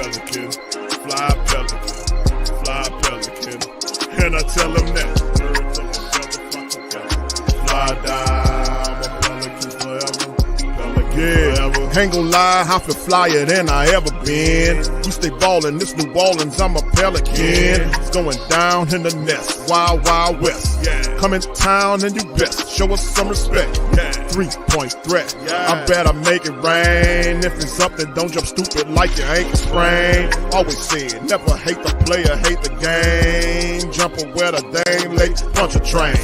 Pelican, fly Pelican, fly Pelican. And I tell them that birds of a feather flock together. Fly down, I'm a Pelican forever. Yeah, ain't gon' lie, I feel flyer than I ever been. We stay ballin', this New Orleans, I'm a Pelican. It's going down in the nest, wild, wild west. Come in town and you best, show us some respect. 3-point threat, I better make it rain. If it's something, don't jump stupid like your ankle sprain. Always said, never hate the player, hate the game. Jumper where the dame late, punch a train.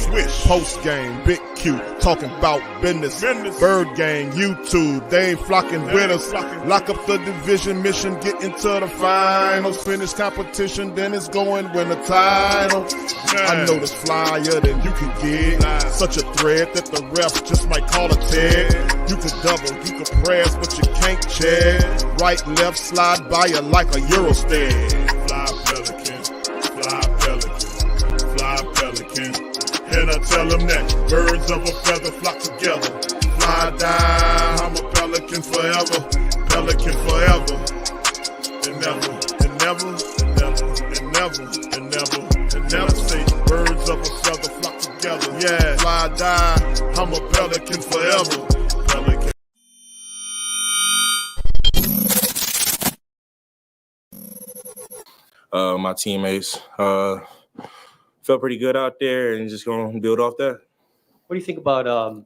Post game, big Q, talking about business. Bird gang, YouTube, they ain't flocking with us. Lock up the division mission, get into the finals. Finish competition, then it's going win the title. I know this flyer than you can get. Such a threat that the refs just might call a tag. You could double, you could press, but you can't check. Right, left, slide by you like a Eurostep. Fly Pelican, fly Pelican, fly Pelican. And I tell them that birds of a feather flock together. Fly down, I'm a Pelican forever, Pelican forever. And never, and never, and never, and never, and never, and never say birds of a feather flock together. Yeah, fly down, I'm a Pelican forever, Pelican. My teammates felt pretty good out there, and just going to build off that. What do you think about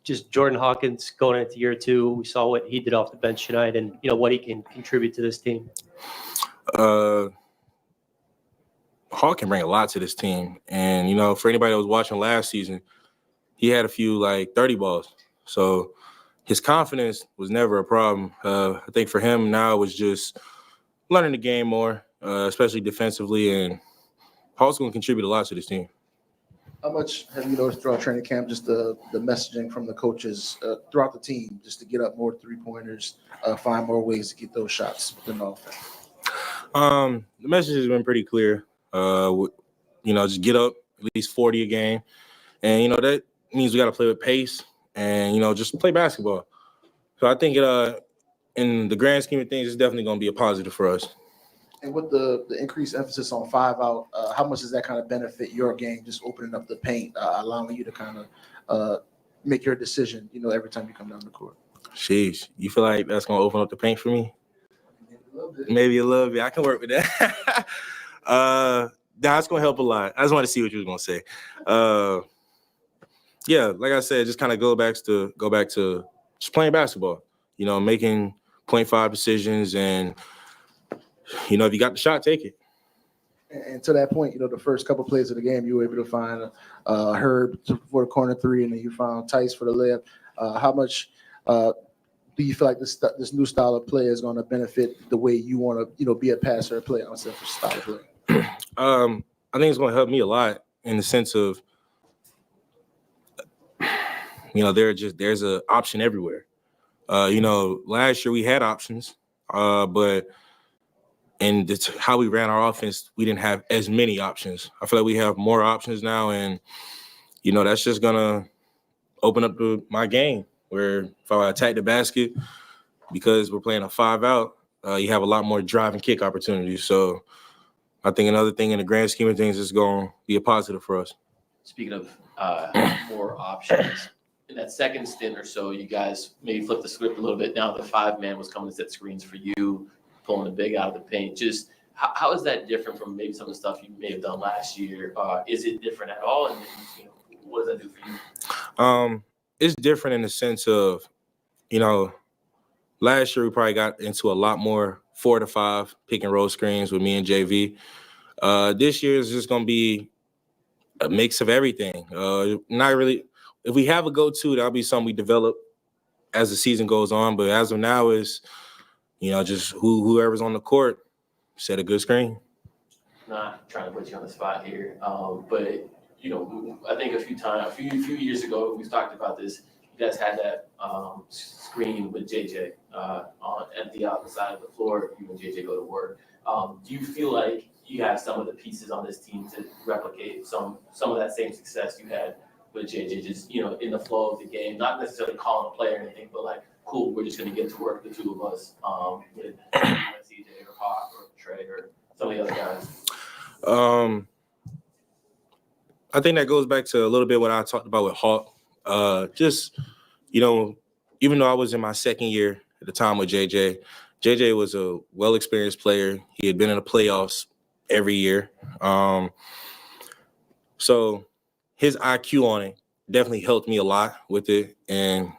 just Jordan Hawkins going into year two? We saw what he did off the bench tonight, and what he can contribute to this team. Hawk can bring a lot to this team, and for anybody that was watching last season, he had a few 30 balls. So his confidence was never a problem. I think for him now it was just learning the game more, especially defensively, and Hawk's going to contribute a lot to this team. How much have you noticed throughout training camp, just the messaging from the coaches throughout the team, just to get up more three-pointers, find more ways to get those shots within the offense? The message has been pretty clear. Just get up at least 40 a game. And, that means we got to play with pace and, just play basketball. So I think in the grand scheme of things, it's definitely going to be a positive for us. And with the increased emphasis on 5-out, how much does that kind of benefit your game, just opening up the paint, allowing you to kind of make your decision, every time you come down the court? Sheesh. You feel like that's going to open up the paint for me? Maybe a little bit. I can work with that. That's going to help a lot. I just want to see what you were going to say. Like I said, just kind of go back to just playing basketball, making 0.5 decisions, and if you got the shot, take it. And to that point, the first couple plays of the game, you were able to find Herb for the corner three, and then you found Tice for the layup. How much do you feel like this new style of play is going to benefit the way you want to, be a passer or play instead of style of play? I think it's going to help me a lot in the sense of, there's an option everywhere. Last year we had options, but and how we ran our offense, we didn't have as many options. I feel like we have more options now, and, that's just going to open up my game where if I attack the basket, because we're playing a 5-out, you have a lot more drive and kick opportunities. So I think another thing in the grand scheme of things is going to be a positive for us. Speaking of more options, in that second stint or so, you guys maybe flipped the script a little bit. Now the 5-man was coming to set screens for you, pulling the big out of the paint. Just how is that different from maybe some of the stuff you may have done last year? Is it different at all? And what does that do for you? It's different in the sense of, last year we probably got into a lot more 4 to 5 pick and roll screens with me and JV. This year is just going to be a mix of everything. Not really. If we have a go-to, that'll be something we develop as the season goes on. But as of now, is just whoever's on the court set a good screen. Not trying to put you on the spot here, but I think a few years ago we talked about this. You guys had that screen with JJ at the outside of the floor. You and JJ go to work. Do you feel like you have some of the pieces on this team to replicate some of that same success you had with JJ, just in the flow of the game, not necessarily calling a play or anything, but cool, we're just going to get to work, the two of us, with JJ or Hawk or Trey or some of the other guys? I think that goes back to a little bit what I talked about with Hawk. Just, even though I was in my second year at the time with JJ was a well-experienced player. He had been in the playoffs every year. So his IQ on it definitely helped me a lot with it. And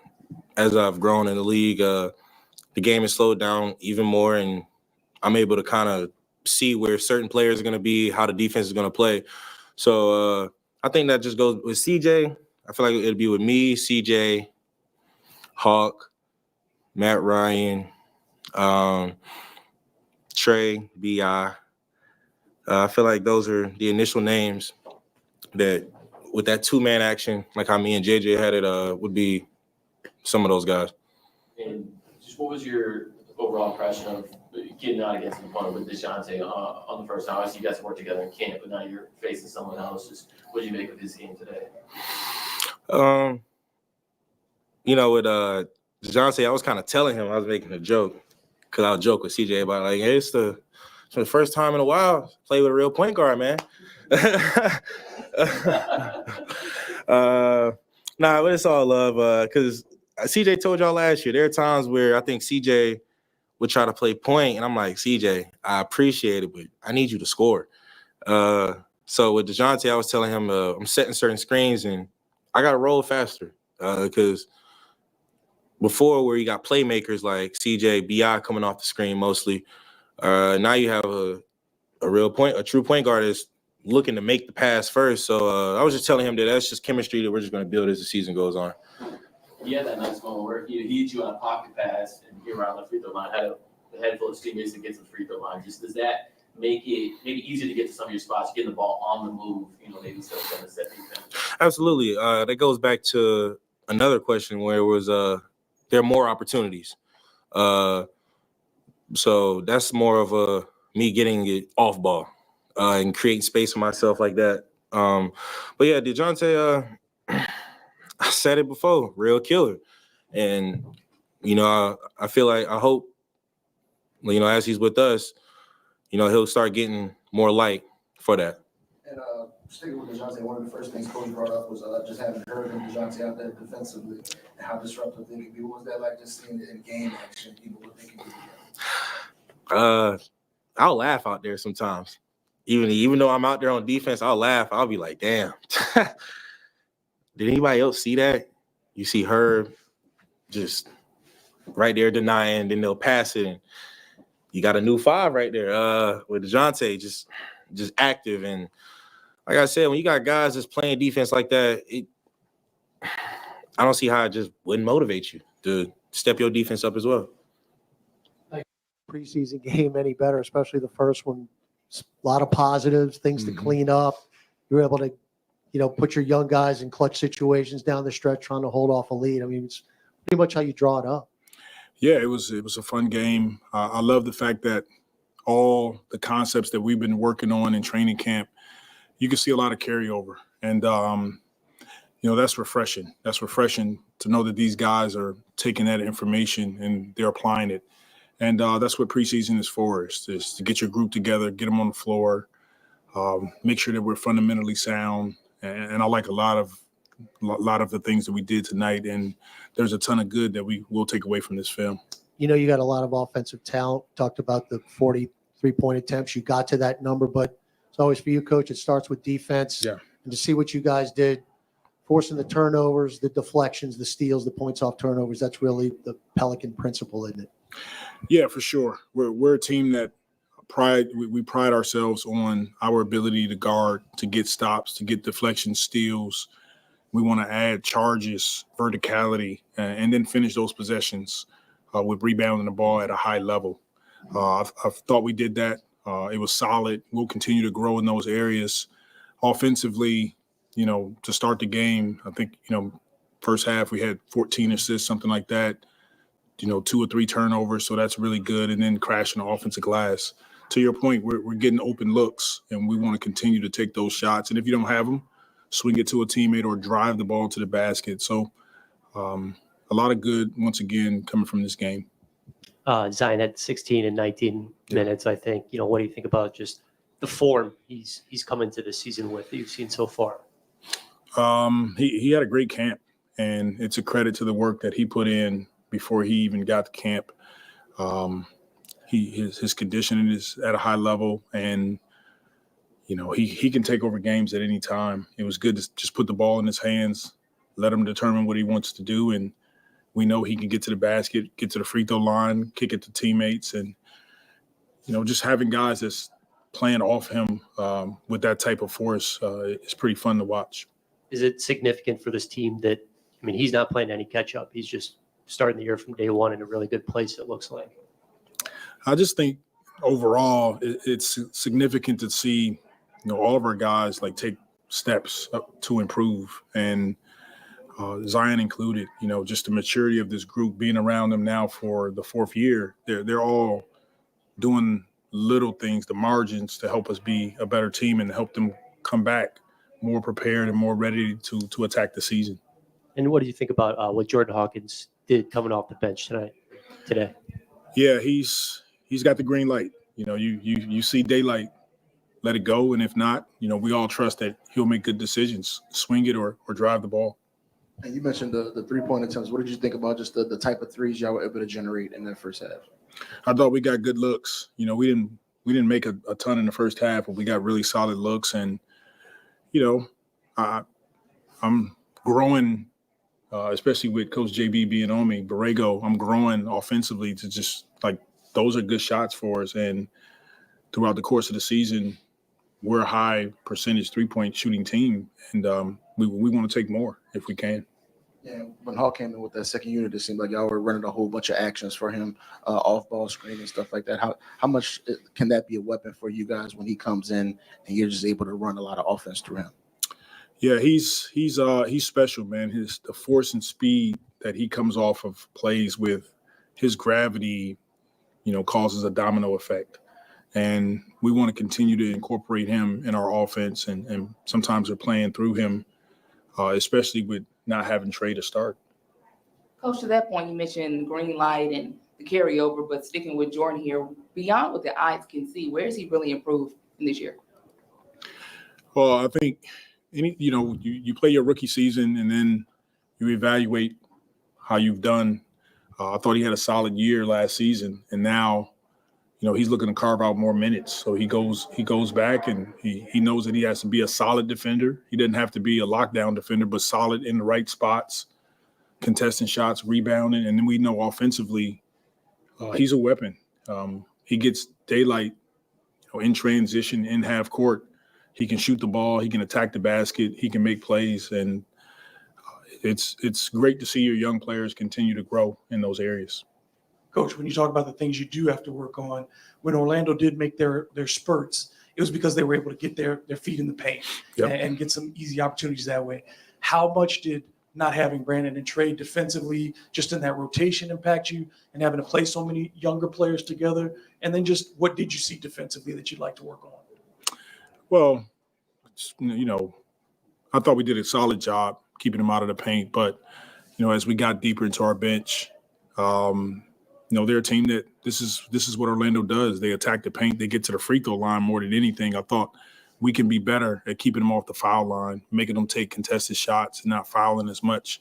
as I've grown in the league, the game has slowed down even more, and I'm able to kind of see where certain players are going to be, how the defense is going to play. So I think that just goes with CJ. I feel like it'd be with me, CJ, Hawk, Matt Ryan, Trey, B.I. I feel like those are the initial names that, with that two-man action, like how me and JJ had it, would be some of those guys. And just what was your overall impression of getting out against an opponent with DeJounte on the first time? Obviously, you guys worked together in camp, but now you're facing someone else. Just what did you make of his game today? With DeJounte, I was kind of telling him, I was making a joke, because I'll joke with CJ about, like, hey, it's the first time in a while play with a real point guard, man. But it's all love, because CJ told y'all last year, there are times where I think CJ would try to play point, and I'm like, CJ, I appreciate it, but I need you to score. So with DeJounte, I was telling him I'm setting certain screens, and I got to roll faster, because before, where you got playmakers like CJ, B.I. coming off the screen mostly, now you have a true point guard that's looking to make the pass first. So I was just telling him that that's just chemistry that we're just going to build as the season goes on. He had that nice moment where he hit you on a pocket pass and he around the free throw line, had a head full of teammates to get to the free throw line. Just does that make it maybe easier to get to some of your spots, getting the ball on the move, maybe instead of trying to set defense? Absolutely. That goes back to another question where it was there are more opportunities. So that's more of me getting it off ball and creating space for myself like that. But yeah, DeJounte, I said it before, real killer. And, I feel like, I hope, as he's with us, he'll start getting more light for that. And sticking with DeJounte, one of the first things Coach brought up was just having Herb and DeJounte out there defensively and how disruptive they can be. What was that like, just seeing it in game action, what they can do together? I'll laugh out there sometimes. Even though I'm out there on defense, I'll laugh. I'll be like, damn. Did anybody else see that? You see Herb just right there denying, then they'll pass it, and you got a new five right there with DeJounte, just active. And like I said, when you got guys that's playing defense like that, I don't see how it just wouldn't motivate you to step your defense up as well. Preseason game any better, especially the first one. A lot of positives, things to clean up. You were able to, put your young guys in clutch situations down the stretch, trying to hold off a lead. I mean, it's pretty much how you draw it up. Yeah, it was a fun game. I love the fact that all the concepts that we've been working on in training camp, you can see a lot of carryover. And, that's refreshing. That's refreshing to know that these guys are taking that information and they're applying it. And that's what preseason is for, is to get your group together, get them on the floor, make sure that we're fundamentally sound. And I like a lot of the things that we did tonight. And there's a ton of good that we will take away from this film. You got a lot of offensive talent. Talked about the 43-point attempts. You got to that number, but it's always for you, Coach. It starts with defense. Yeah. And to see what you guys did, forcing the turnovers, the deflections, the steals, the points off turnovers, that's really the Pelican principle, isn't it? Yeah, for sure. We're a team that we pride ourselves on our ability to guard, to get stops, to get deflection steals. We want to add charges, verticality, and then finish those possessions with rebounding the ball at a high level. I thought we did that. It was solid. We'll continue to grow in those areas. Offensively, to start the game, I think, first half we had 14 assists, something like that. 2 or 3 turnovers, so that's really good. And then crashing the offensive glass. To your point, we're getting open looks, and we want to continue to take those shots. And if you don't have them, swing it to a teammate or drive the ball to the basket. So a lot of good, once again, coming from this game. Zion had 16 and 19 minutes, I think. What do you think about just the form he's come into the season with that you've seen so far? He had a great camp, and it's a credit to the work that he put in before he even got to camp. His conditioning is at a high level, and he can take over games at any time. It was good to just put the ball in his hands, let him determine what he wants to do, and we know he can get to the basket, get to the free throw line, kick it to teammates, and just having guys that's playing off him with that type of force is pretty fun to watch. Is it significant for this team that, he's not playing any catch up. He's just starting the year from day one in a really good place, it looks like. I just think overall it's significant to see, all of our guys take steps up to improve, and Zion included. Just the maturity of this group, being around them now for the fourth year, they're all doing little things, the margins, to help us be a better team and help them come back more prepared and more ready to attack the season. And what do you think about what Jordan Hawkins did coming off the bench today? Yeah, he's got the green light. You see daylight, let it go, and if not, we all trust that he'll make good decisions, swing it or drive the ball. And you mentioned the 3-point attempts. What did you think about just the type of threes y'all were able to generate in that first half? I thought we got good looks. We didn't make a ton in the first half, but we got really solid looks, and I'm growing, especially with Coach JB being on me, Borrego. I'm growing offensively to just those are good shots for us. And throughout the course of the season, we're a high percentage 3-point shooting team, and we want to take more if we can. Yeah, when Hawk came in with that second unit, it seemed like y'all were running a whole bunch of actions for him, off-ball screen and stuff like that. How much can that be a weapon for you guys when he comes in and you're just able to run a lot of offense through him? Yeah, he's special, man. The force and speed that he comes off of plays with, his gravity, causes a domino effect. And we want to continue to incorporate him in our offense, and sometimes we're playing through him, especially with not having Trey to start. Coach, to that point, you mentioned green light and the carryover, but sticking with Jordan here, beyond what the eyes can see, where has he really improved in this year? Well, I think you play your rookie season and then you evaluate how you've done. I thought he had a solid year last season, and now he's looking to carve out more minutes. So he goes back, and he knows that he has to be a solid defender. He doesn't have to be a lockdown defender, but solid in the right spots, contesting shots, rebounding. And then we know offensively, he's a weapon. He gets daylight in transition, in half court. He can shoot the ball. He can attack the basket. He can make plays. And it's great to see your young players continue to grow in those areas. Coach, when you talk about the things you do have to work on, when Orlando did make their spurts, it was because they were able to get their feet in the paint and get some easy opportunities that way. How much did not having Brandon and Trey defensively just in that rotation impact you, and having to play so many younger players together? And then just what did you see defensively that you'd like to work on? Well, I thought we did a solid job keeping them out of the paint. But, as we got deeper into our bench, they're a team that this is what Orlando does. They attack the paint. They get to the free throw line more than anything. I thought we can be better at keeping them off the foul line, making them take contested shots and not fouling as much.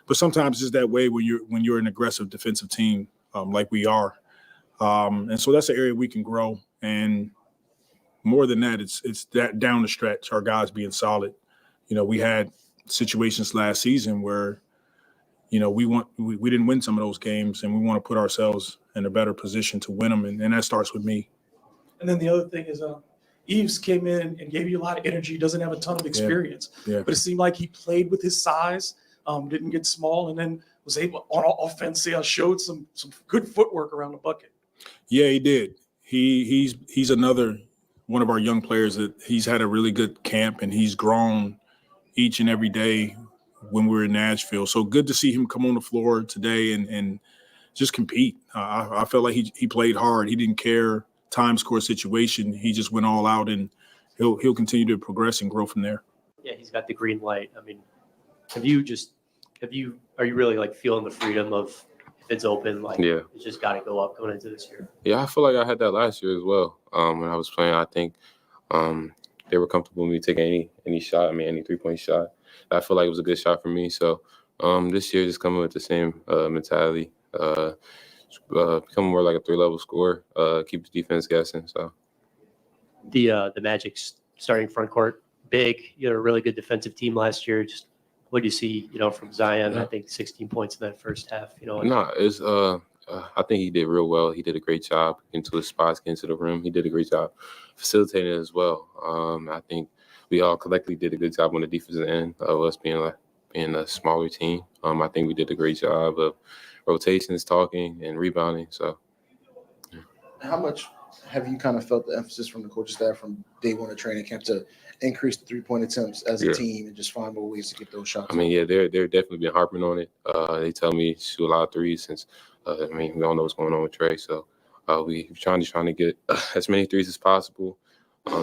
But sometimes it's that way when you're an aggressive defensive team like we are. And so that's an area we can grow. And more than that, it's that down the stretch, our guys being solid. We had situations last season where we didn't win some of those games, and we want to put ourselves in a better position to win them, and that starts with me. And then the other thing is Eves came in and gave you a lot of energy. He doesn't have a ton of experience, but it seemed like he played with his size, didn't get small, and then was able on offense. Showed some good footwork around the bucket. Yeah, he did. He's another one of our young players that he's had a really good camp, and he's grown each and every day when we were in Nashville. So good to see him come on the floor today and just compete. I felt like he played hard. He didn't care time score situation. He just went all out, and he'll continue to progress and grow from there. Yeah, he's got the green light. Are you really feeling the freedom of it's open. Like, Yeah. it's just got to go up going into this year. Yeah, I feel like I had that last year as well. When I was playing, I think they were comfortable with me taking any shot. I mean, any 3-point shot. I feel like it was a good shot for me. So this year, just coming with the same mentality, becoming more like a 3-level scorer, keep the defense guessing. So The Magic's starting front court, big. You had a really good defensive team last year. Just what do you see, from Zion? Yeah. I think 16 points in that first half. no, it's I think he did real well. He did a great job into his spots, getting to the rim. He did a great job facilitating it as well. I think we all collectively did a good job on the defensive end of us being a smaller team. I think we did a great job of rotations, talking, and rebounding. So How much have you kind of felt the emphasis from the coaching staff from day one of training camp to increase the 3-point attempts as a Yeah. team and just find more ways to get those shots? I mean, yeah, they're definitely been harping on it. They tell me to shoot a lot of threes since we all know what's going on with Trey. So we're trying to get as many threes as possible.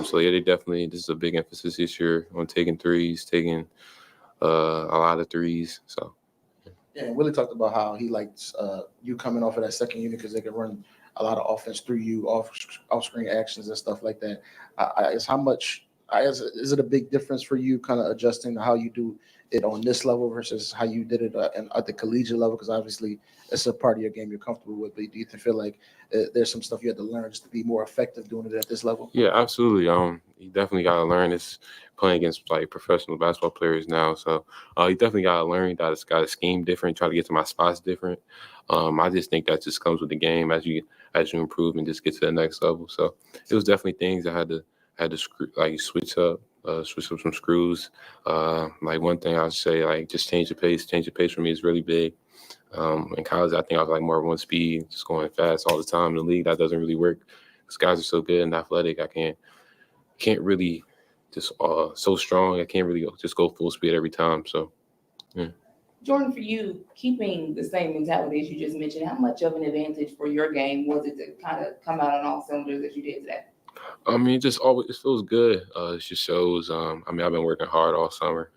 So yeah, this is a big emphasis this year on taking threes, taking a lot of threes. So Yeah, and Willie talked about how he likes you coming off of that second unit because they can run a lot of offense through you, off-screen actions and stuff like that. Is it a big difference for you kind of adjusting to how you do it on this level versus how you did it at the collegiate level? Because obviously it's a part of your game you're comfortable with. But do you feel like there's some stuff you had to learn just to be more effective doing it at this level? yeah, absolutely. You definitely got to learn this playing against like professional basketball players now. So you definitely got to learn. You got to scheme different, try to get to my spots different. I just think that just comes with the game as you improve and just get to the next level. So it was definitely things I had to switch up some screws. Like one thing I would say, like just change the pace. Change the pace for me is really big. In college, I think I was like more one speed, just going fast all the time. In the league, that doesn't really work because guys are so good and athletic. I can't really just so strong. I can't really just go full speed every time. So, yeah. Jordan, for you, keeping the same mentality as you just mentioned, how much of an advantage for your game was it to kind of come out on all cylinders as you did today? I mean, it feels good. It just shows. I've been working hard all summer.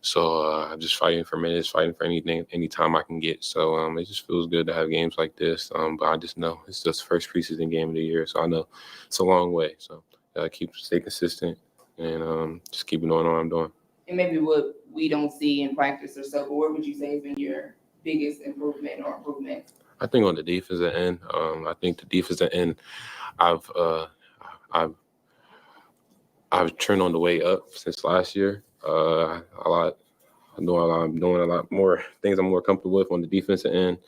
So I'm just fighting for minutes, fighting for anytime I can get. So it just feels good to have games like this. But I just know it's just the first preseason game of the year. So I know it's a long way. So I stay consistent and just keep doing what I'm doing. And maybe what we don't see in practice or so, but what would you say has been your biggest improvement or improvement? I think on the defensive end, I've turned on the way up since last year. I'm doing a lot more things I'm more comfortable with on the defensive end.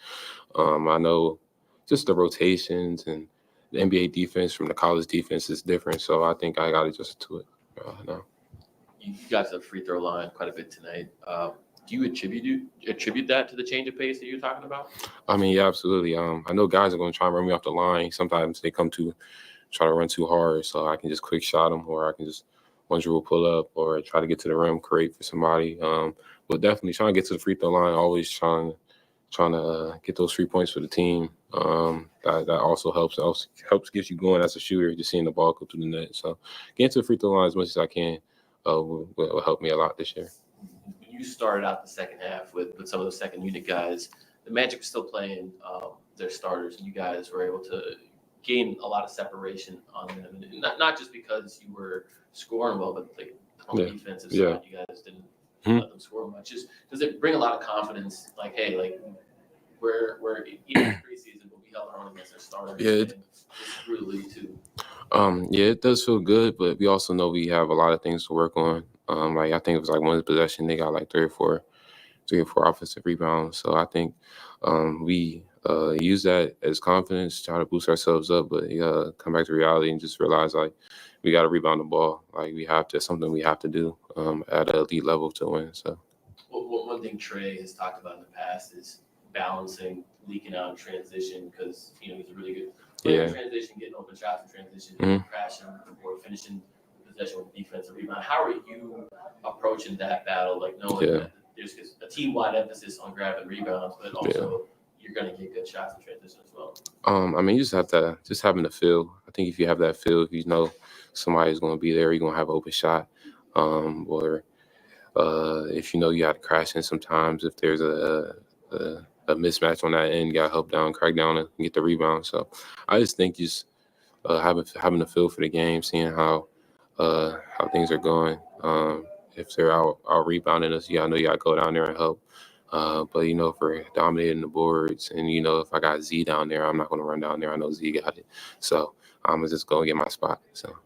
I know just the rotations and the NBA defense from the college defense is different, so I think I got adjusted to it now. You got to the free throw line quite a bit tonight. Do you attribute that to the change of pace that you're talking about? I mean, yeah, absolutely. I know guys are going to try and run me off the line. Sometimes they come to try to run too hard, so I can just quick shot them, or I can just one dribble pull up, or try to get to the rim, create for somebody. But definitely trying to get to the free throw line, always trying to get those 3 points for the team. That also helps. It also helps get you going as a shooter, just seeing the ball go through the net. So getting to the free throw line as much as I can will help me a lot this year. When you started out the second half with some of the second unit guys, the Magic was still playing their starters, and you guys were able to gain a lot of separation on them. And not just because you were scoring well, but like on the defensive side, you guys didn't let them score much. Does it bring a lot of confidence? Like, hey, like we're even in preseason, but we held our own against our starters. Yeah, it's really too. Yeah, it does feel good, but we also know we have a lot of things to work on. Like I think it was like one possession, they got like three or four offensive rebounds. So I think we use that as confidence, try to boost ourselves up, but come back to reality and just realize like we got to rebound the ball. Like something we have to do at an elite level to win. So one thing Trey has talked about in the past is balancing leaking out in transition because he's a really good player in transition, getting open shots in transition, crashing or finishing the possession with defensive rebound. How are you approaching that battle? Like knowing that there's a team-wide emphasis on grabbing rebounds, but also you're going to get good shots in transition as well. I mean, you just have to having the feel. I think if you have that feel, if you know somebody's going to be there, you're going to have an open shot, or if you know you have to crash in sometimes if there's mismatch on that end, got helped down, crack down, and get the rebound. So I just think just having a feel for the game, seeing how things are going. If they're out rebounding us, I know you got to go down there and help. But, if we're dominating the boards and, if I got Z down there, I'm not going to run down there. I know Z got it. So I'm just going to get my spot. So.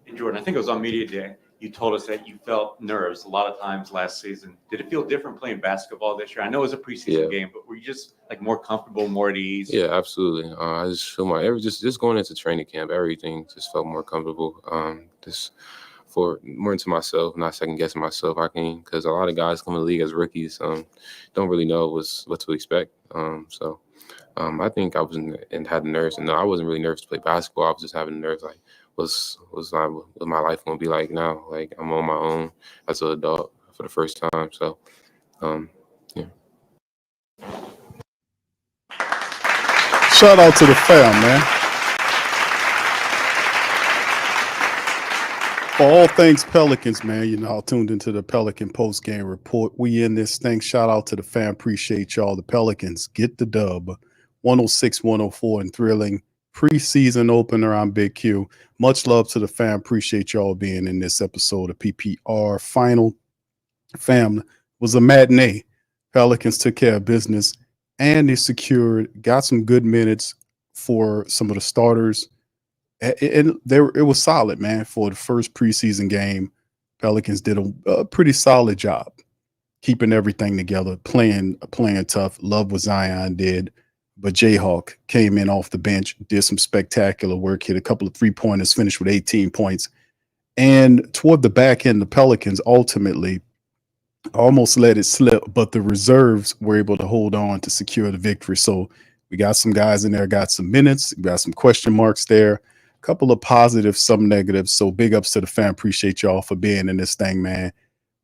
And Jordan, I think it was on Media Day. You told us that you felt nerves a lot of times last season. Did it feel different playing basketball this year? I know it was a preseason game, but were you just more comfortable, more at ease? Yeah, absolutely. I just feel just going into training camp, everything just felt more comfortable. Just for more into myself, not second guessing myself. Because a lot of guys come in the league as rookies, don't really know what to expect. I think I had the nerves, and no, I wasn't really nervous to play basketball. I was just having nerves like, what's my life gonna be like now? Like I'm on my own as an adult for the first time. So, yeah. Shout out to the fam, man. For all things Pelicans, man, I tuned into the Pelican post-game report. We in this thing. Shout out to the fam. Appreciate y'all. The Pelicans get the dub. 106-104 and thrilling preseason opener. I'm Big Q. Much love to the fam. Appreciate y'all being in this episode of PPR Final. Fam, was a matinee. Pelicans took care of business, and they got some good minutes for some of the starters. And it was solid, man. For the first preseason game, Pelicans did a pretty solid job keeping everything together, playing tough. Love what Zion did. But Jayhawk came in off the bench, did some spectacular work, hit a couple of three-pointers, finished with 18 points. And toward the back end, the Pelicans ultimately almost let it slip, but the reserves were able to hold on to secure the victory. So we got some guys in there, got some minutes, got some question marks there, a couple of positives, some negatives. So big ups to the fam. Appreciate y'all for being in this thing, man.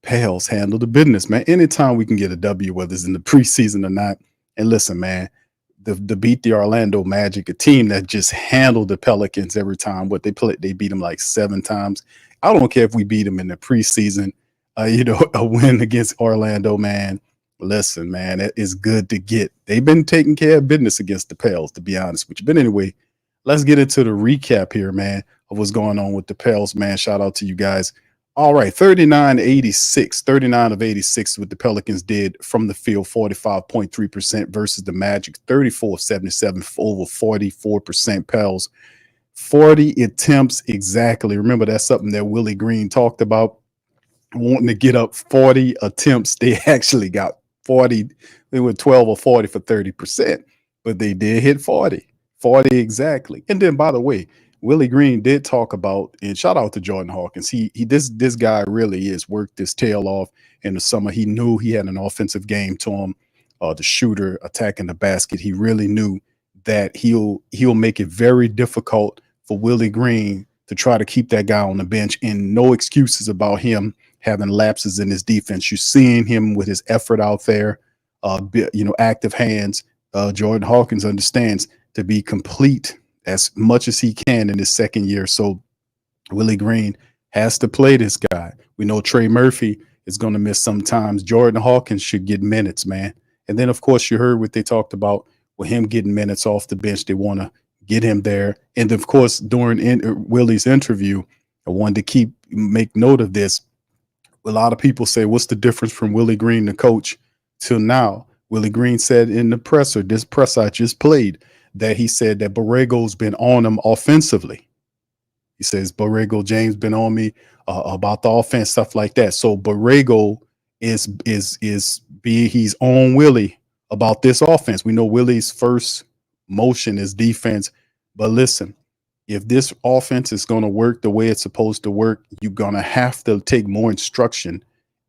Pels handle the business, man. Anytime we can get a W, whether it's in the preseason or not. And listen, man, the beat the Orlando Magic, a team that just handled the Pelicans every time. What they played, they beat them like 7 times. I don't care if we beat them in the preseason. A win against Orlando, man. Listen, man, it is good to get. They've been taking care of business against the Pels, to be honest with you. But anyway, let's get into the recap here, man, of what's going on with the Pels, man. Shout out to you guys. All right, 39-86, 39 of 86 what the Pelicans did from the field, 45.3% versus the Magic, 34 of 77, over 44% Pels. 40 attempts exactly. Remember, that's something that Willie Green talked about, wanting to get up 40 attempts. They actually got 40. They were 12 or 40 for 30%, but they did hit 40 exactly. And then, by the way, Willie Green did talk about, and shout out to Jordan Hawkins. This guy really is worked his tail off in the summer. He knew he had an offensive game to him, the shooter attacking the basket. He really knew that he'll make it very difficult for Willie Green to try to keep that guy on the bench, and no excuses about him having lapses in his defense. You're seeing him with his effort out there, active hands. Jordan Hawkins understands to be complete as much as he can in his second year. So Willie Green has to play this guy. We know Trey Murphy is going to miss sometimes. Jordan Hawkins should get minutes, man. And then, of course, you heard what they talked about with him getting minutes off the bench. They want to get him there. And, of course, during Willie's interview, I wanted to make note of this. A lot of people say, what's the difference from Willie Green, the coach, till now? Willie Green said in the presser, this press I just played, that he said that Borrego's been on him offensively. He says, James been on me about the offense, stuff like that. So Borrego he's on Willie about this offense. We know Willie's first motion is defense, but listen, if this offense is going to work the way it's supposed to work, you're going to have to take more instruction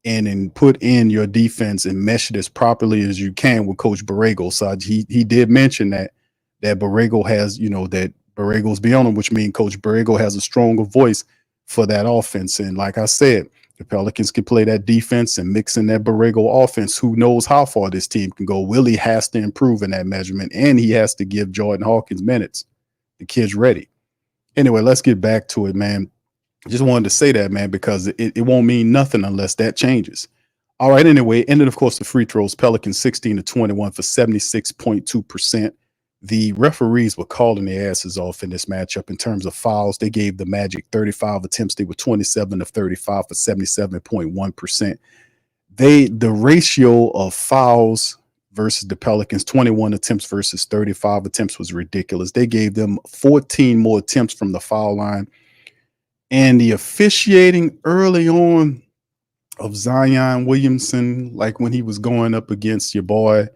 and put in your defense and mesh it as properly as you can with Coach Borrego. So he did mention that Borrego has, that Borrego's beyond him, which means Coach Borrego has a stronger voice for that offense. And like I said, the Pelicans can play that defense and mix in that Borrego offense. Who knows how far this team can go? Willie has to improve in that measurement, and he has to give Jordan Hawkins minutes. The kid's ready. Anyway, let's get back to it, man. Just wanted to say that, man, because it won't mean nothing unless that changes. All right, anyway, and then of course the free throws, Pelicans 16-21 for 76.2%. The referees were calling their asses off in this matchup in terms of fouls. They gave the Magic 35 attempts. They were 27 of 35 for 77.1%. The ratio of fouls versus the Pelicans, 21 attempts versus 35 attempts, was ridiculous. They gave them 14 more attempts from the foul line. And the officiating early on of Zion Williamson, like when he was going up against your boy,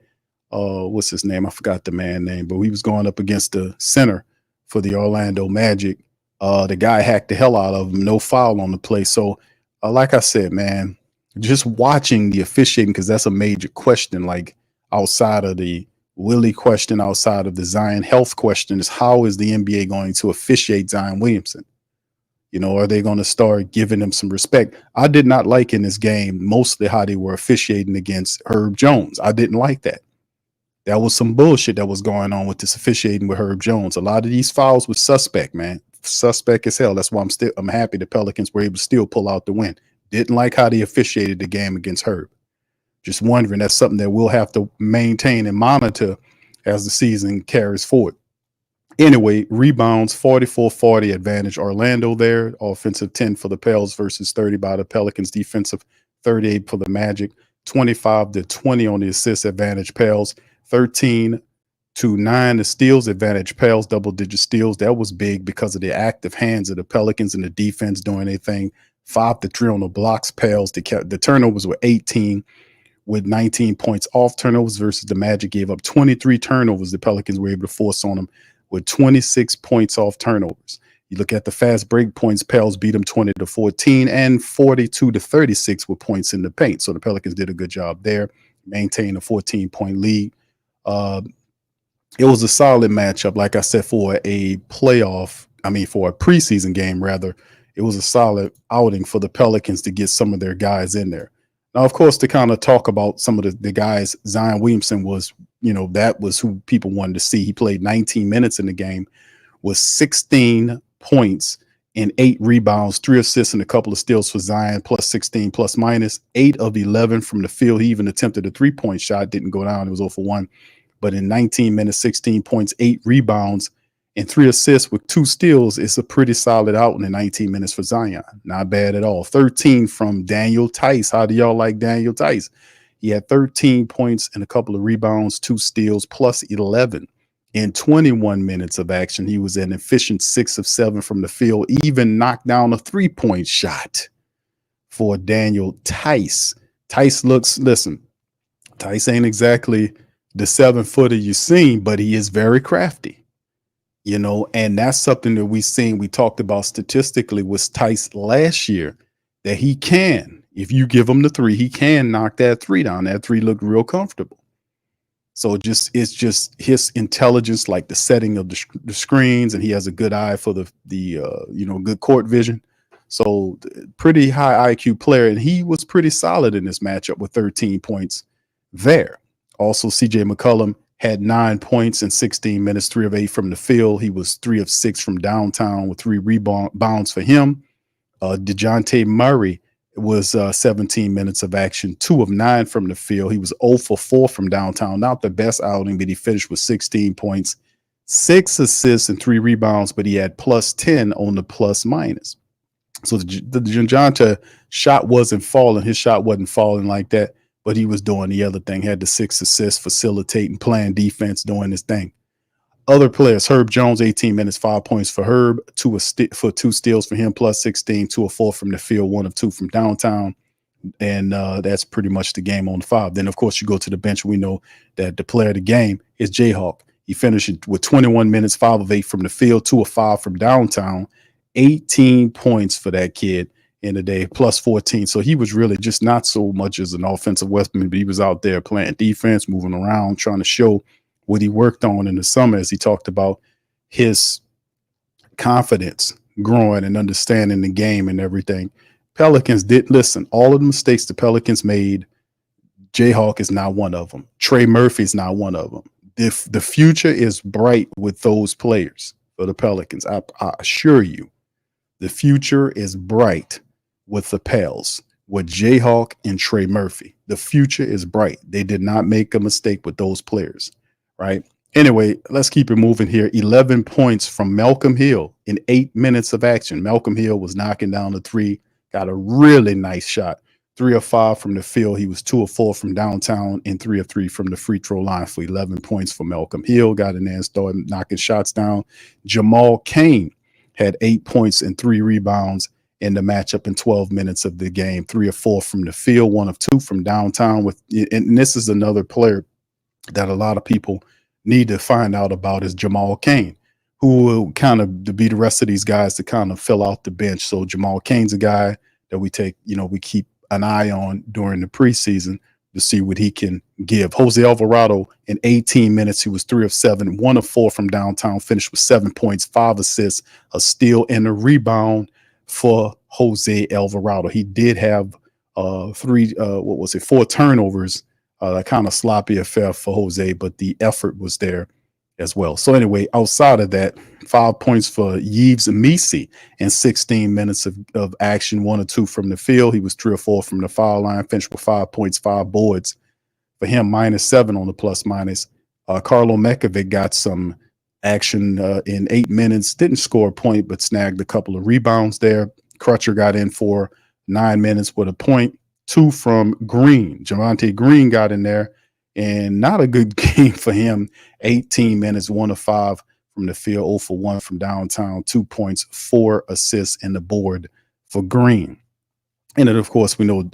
what's his name? I forgot the man name, but he was going up against the center for the Orlando Magic. The guy hacked the hell out of him. No foul on the play. So, like I said, man, just watching the officiating, because that's a major question, like outside of the Willie question, outside of the Zion health question, is how is the NBA going to officiate Zion Williamson? You know, are they going to start giving him some respect? I did not like in this game mostly how they were officiating against Herb Jones. I didn't like that. That was some bullshit that was going on with this officiating with Herb Jones. A lot of these fouls were suspect, man. Suspect as hell. That's why I'm happy the Pelicans were able to still pull out the win. Didn't like how they officiated the game against Herb. Just wondering, that's something that we'll have to maintain and monitor as the season carries forward. Anyway, rebounds, 44-40 advantage Orlando there. Offensive 10 for the Pels versus 30 by the Pelicans. Defensive 38 for the Magic. 25-20 on the assist advantage Pels. 13-9 the steals advantage Pels. Double-digit steals. That was big because of the active hands of the Pelicans and the defense doing their thing. 5-3 on the blocks Pels. The turnovers were 18 with 19 points off turnovers versus the Magic gave up 23 turnovers. The Pelicans were able to force on them with 26 points off turnovers. You look at the fast break points, Pels beat them 20-14 and 42-36 with points in the paint. So the Pelicans did a good job there, maintained a 14-point lead. It was a solid matchup, like I said, for a preseason game, rather. It was a solid outing for the Pelicans to get some of their guys in there. Now, of course, to kind of talk about some of the guys, Zion Williamson was, that was who people wanted to see. He played 19 minutes in the game with 16 points and 8 rebounds, 3 assists, and a couple of steals for Zion, plus 16, plus minus, 8 of 11 from the field. He even attempted a 3-point shot, didn't go down. It was 0 for 1. But in 19 minutes, 16 points, 8 rebounds, and 3 assists with 2 steals, it's a pretty solid outing in 19 minutes for Zion. Not bad at all. 13 from Daniel Tice. How do y'all like Daniel Tice? He had 13 points and a couple of rebounds, 2 steals, plus 11 in 21 minutes of action. He was an efficient 6 of 7 from the field, even knocked down a 3-point shot for Daniel Tice. Tice ain't exactly the 7-footer you've seen, but he is very crafty. And that's something that we talked about statistically with Tice last year, that he can, if you give him the 3, he can knock that 3 down. That 3 looked real comfortable. So it's just his intelligence, like the setting of the screens, and he has a good eye for the good court vision. So pretty high IQ player, and he was pretty solid in this matchup with 13 points there. Also, CJ McCollum had 9 points in 16 minutes, 3 of 8 from the field. He was 3 of 6 from downtown with 3 rebounds for him. DeJounte Murray was 17 minutes of action, 2 of 9 from the field. He was 0 for 4 from downtown. Not the best outing, but he finished with 16 points, 6 assists, and 3 rebounds, but he had plus 10 on the plus minus. So the DeJounte shot wasn't falling. His shot wasn't falling like that, but he was doing the other thing. Had the 6 assists, facilitating, playing defense, doing his thing. Other players, Herb Jones, 18 minutes, 5 points for Herb, 2 steals for him, plus 16, 2 of 4 from the field, 1 of 2 from downtown. And that's pretty much the game on the 5. Then, of course, you go to the bench. We know that the player of the game is Jayhawk. He finished with 21 minutes, 5 of 8 from the field, 2 of 5 from downtown, 18 points for that kid in the day, plus 14. So he was really just not so much as an offensive weapon, but he was out there playing defense, moving around, trying to show what he worked on in the summer, as he talked about his confidence growing and understanding the game and everything. Pelicans did listen. All of the mistakes the Pelicans made, Jayhawk is not one of them. Trey Murphy is not one of them. If the future is bright with those players for the Pelicans, I assure you, the future is bright with the Pels, with Jayhawk and Trey Murphy. The future is bright. They did not make a mistake with those players, right? Anyway, let's keep it moving here. 11 points from Malcolm Hill in 8 minutes of action. Malcolm Hill was knocking down the three, got a really nice shot. 3 of 5 from the field. He was 2 of 4 from downtown and 3 of 3 from the free throw line for 11 points for Malcolm Hill. Got in there and started knocking shots down. Jamal Cain had 8 points and 3 rebounds in the matchup in 12 minutes of the game. 3 of 4 from the field, 1 of 2 from downtown. And this is another player that a lot of people need to find out about is Jamal Cain, who will kind of be the rest of these guys to kind of fill out the bench. So Jamal Cain's a guy that we take, we keep an eye on during the preseason to see what he can give. Jose Alvarado in 18 minutes, he was 3 of 7, 1 of 4 from downtown, finished with 7 points, 5 assists, a steal, and a rebound for Jose Alvarado. He did have 4 turnovers, a kind of sloppy affair for Jose, but the effort was there as well. So anyway, outside of that, 5 points for Yves Misi in 16 minutes of action, 1 or 2 from the field. He was 3 or 4 from the foul line, finished with 5 points, 5 boards for him, -7 on the plus minus. Carlo Mekovic got some action in 8 minutes, didn't score a point, but snagged a couple of rebounds there. Crutcher got in for 9 minutes with a point, 2 from Green. Javonte Green got in there, and not a good game for him. 18 minutes, 1 of 5 from the field, 0 for 1 from downtown, 2 points, 4 assists in the board for Green. And then, of course, we know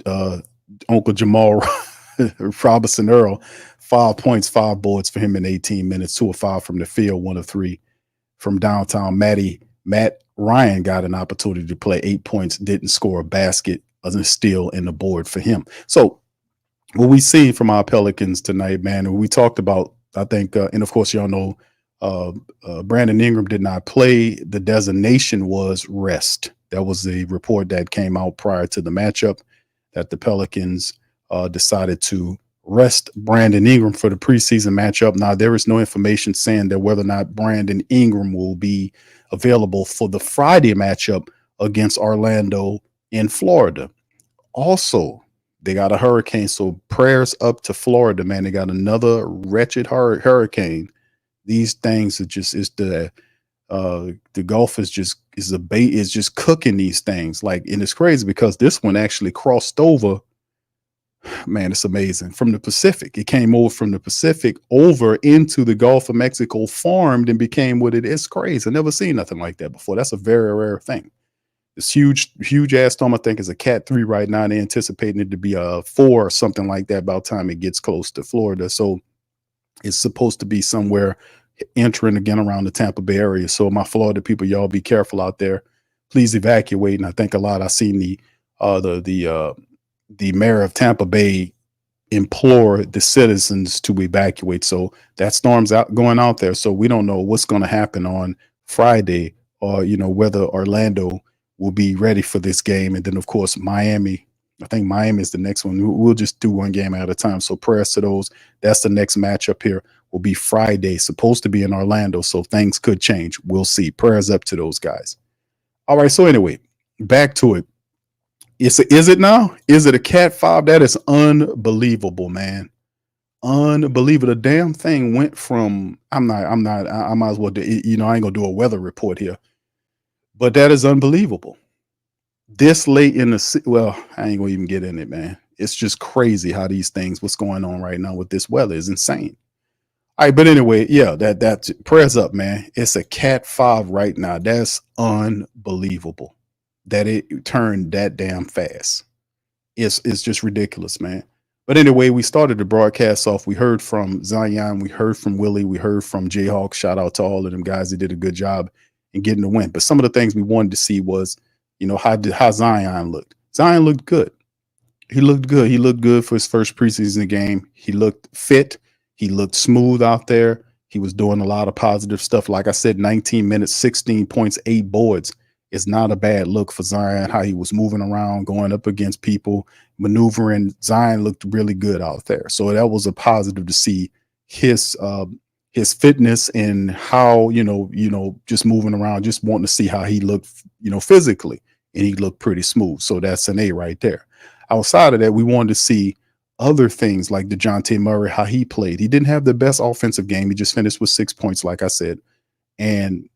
Uncle Jamal Robinson Earl, 5 points, 5 boards for him in 18 minutes, 2 of 5 from the field, 1 of 3 from downtown. Matt Ryan got an opportunity to play, 8 points, didn't score a basket, a steal in the board for him. So what we see from our Pelicans tonight, man, and we talked about, I think, and of course, y'all know Brandon Ingram did not play. The designation was rest. That was the report that came out prior to the matchup, that the Pelicans decided to rest Brandon Ingram for the preseason matchup. Now, there is no information saying that whether or not Brandon Ingram will be available for the Friday matchup against Orlando in Florida. Also, they got a hurricane, so prayers up to Florida, man. They got another wretched hurricane. These things are just, the Gulf is just cooking these things. Like, and it's crazy because this one actually crossed over. Man, it's amazing. From the Pacific, it came over from the Pacific over into the Gulf of Mexico, formed and became what it is. Crazy. I never seen nothing like that before. That's a very rare thing. This huge ass storm, I think, is a Cat 3 right now. They're anticipating it to be a 4 or something like that by the time it gets close to Florida. So it's supposed to be somewhere entering again around the Tampa Bay area. So my Florida people, y'all be careful out there. Please evacuate. And I think I seen the mayor of Tampa Bay implore the citizens to evacuate. So that storm's going out there. So we don't know what's going to happen on Friday, or whether Orlando will be ready for this game. And then, of course, Miami. I think Miami is the next one. We'll just do one game at a time. So prayers to those. That's the next matchup here. Will be Friday. Supposed to be in Orlando, so things could change. We'll see. Prayers up to those guys. All right. So anyway, back to it. Is it now? Is it a Cat 5? That is unbelievable, man. Unbelievable. The damn thing went from. I might as well. I ain't gonna do a weather report here. But that is unbelievable. This late in the I ain't gonna even get in it, man. It's just crazy how these things, what's going on right now with this weather is insane. All right, but anyway, yeah, that's prayers up, man. It's a Cat 5 right now. That's unbelievable that it turned that damn fast. It's just ridiculous, man. But anyway, we started the broadcast off. We heard from Zion, we heard from Willie, we heard from Jayhawk. Shout out to all of them guys. They did a good job in getting the win. But some of the things we wanted to see was, how Zion looked. Zion looked good. He looked good. He looked good for his first preseason game. He looked fit. He looked smooth out there. He was doing a lot of positive stuff. Like I said, 19 minutes, 16 points, 8 boards. It's not a bad look for Zion, how he was moving around, going up against people, maneuvering. Zion looked really good out there. So that was a positive to see his fitness and how, just moving around, just wanting to see how he looked, physically, and he looked pretty smooth. So that's an A right there. outside of that, we wanted to see other things like DeJounte Murray, how he played. He didn't have the best offensive game. He just finished with 6 points, like I said. And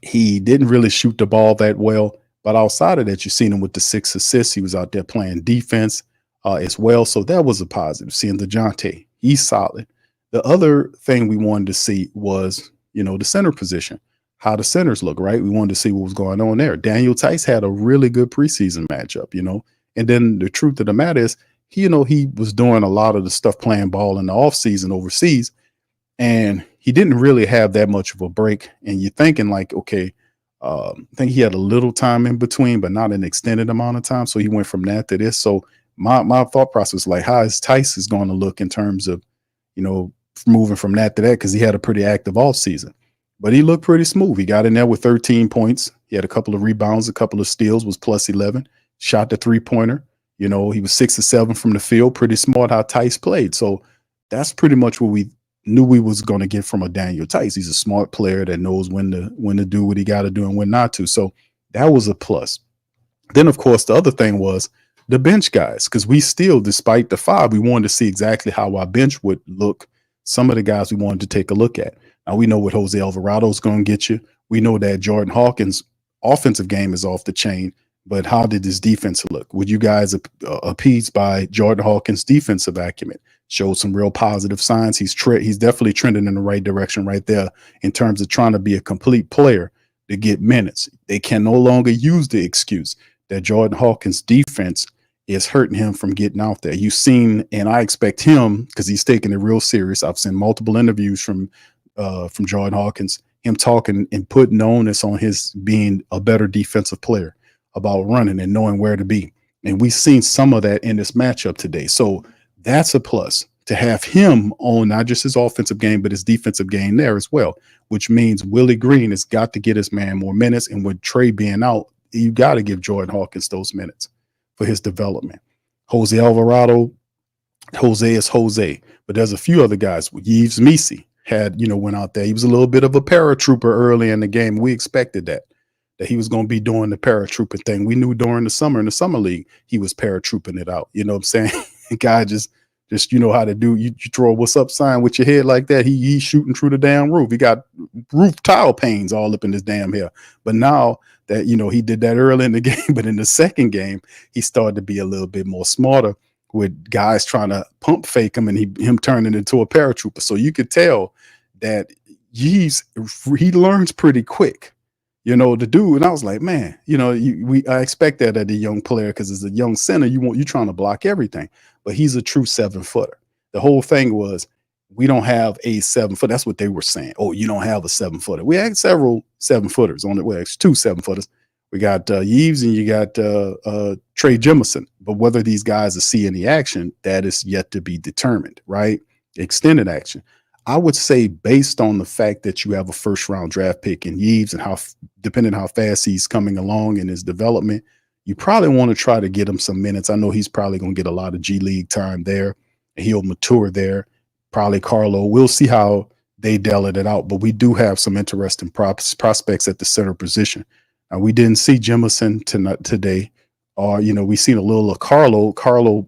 he didn't really shoot the ball that well. But outside of that, you've seen him with the 6 assists. He was out there playing defense as well. So that was a positive, seeing DeJounte. He's solid. The other thing we wanted to see was, the center position, how the centers look, right? We wanted to see what was going on there. Daniel Tice had a really good preseason matchup, And then the truth of the matter is, he was doing a lot of the stuff playing ball in the offseason overseas, and he didn't really have that much of a break. And you're thinking like, okay, I think he had a little time in between, but not an extended amount of time. So he went from that to this. So my thought process, like, how is Tice is going to look in terms of, moving from that to that, because he had a pretty active offseason. But he looked pretty smooth. He got in there with 13 points. He had a couple of rebounds, a couple of steals, was plus 11, shot the three-pointer. He was 6 or 7 from the field. Pretty smart how Tice played. So that's pretty much what we knew we was going to get from a Daniel Tice. He's a smart player that knows when to do what he got to do and when not to. So that was a plus. Then, of course, the other thing was the bench guys, because we still, despite the 5, we wanted to see exactly how our bench would look. Some of the guys we wanted to take a look at. Now, we know what Jose Alvarado is going to get you. We know that Jordan Hawkins' offensive game is off the chain. But how did this defense look? Would you guys appeased by Jordan Hawkins' defensive acumen? Showed some real positive signs. He's definitely trending in the right direction right there in terms of trying to be a complete player to get minutes. They can no longer use the excuse that Jordan Hawkins' defense is hurting him from getting out there. You've seen, and I expect him, because he's taking it real serious. I've seen multiple interviews from Jordan Hawkins, him talking and putting onus on his being a better defensive player, about running and knowing where to be. And we've seen some of that in this matchup today. So that's a plus to have him on not just his offensive game, but his defensive game there as well, which means Willie Green has got to get his man more minutes. And with Trey being out, you got to give Jordan Hawkins those minutes for his development. Jose Alvarado, Jose is Jose, but there's a few other guys. Yves Misi went out there. He was a little bit of a paratrooper early in the game. We expected that he was going to be doing the paratrooping thing. We knew during the summer in the summer league, he was paratrooping it out. You know what I'm saying? The guy just how to do, you throw a what's up sign with your head like that. He's shooting through the damn roof. He got roof tile panes all up in his damn hair. But now that, he did that early in the game, but in the second game, he started to be a little bit more smarter with guys trying to pump fake him and him turning into a paratrooper. So you could tell that he learns pretty quick. The dude, and I was like, man, I expect that at a young player, because as a young center, you're trying to block everything, but he's a true 7-footer. The whole thing was, we don't have a 7-foot. That's what they were saying. Oh, you don't have a 7-footer. We had several 7-footers on it. Well, it's 2 7-footers. We got Yves and you got Trey Jemison. But whether these guys will see any action, that is yet to be determined, right? Extended action. I would say, based on the fact that you have a first-round draft pick in Yves and depending on how fast he's coming along in his development, you probably want to try to get him some minutes. I know he's probably going to get a lot of G League time there. He'll mature there. Probably Carlo. We'll see how they deal it out. But we do have some interesting prospects at the center position. We didn't see Jemison today. We seen a little of Carlo. Carlo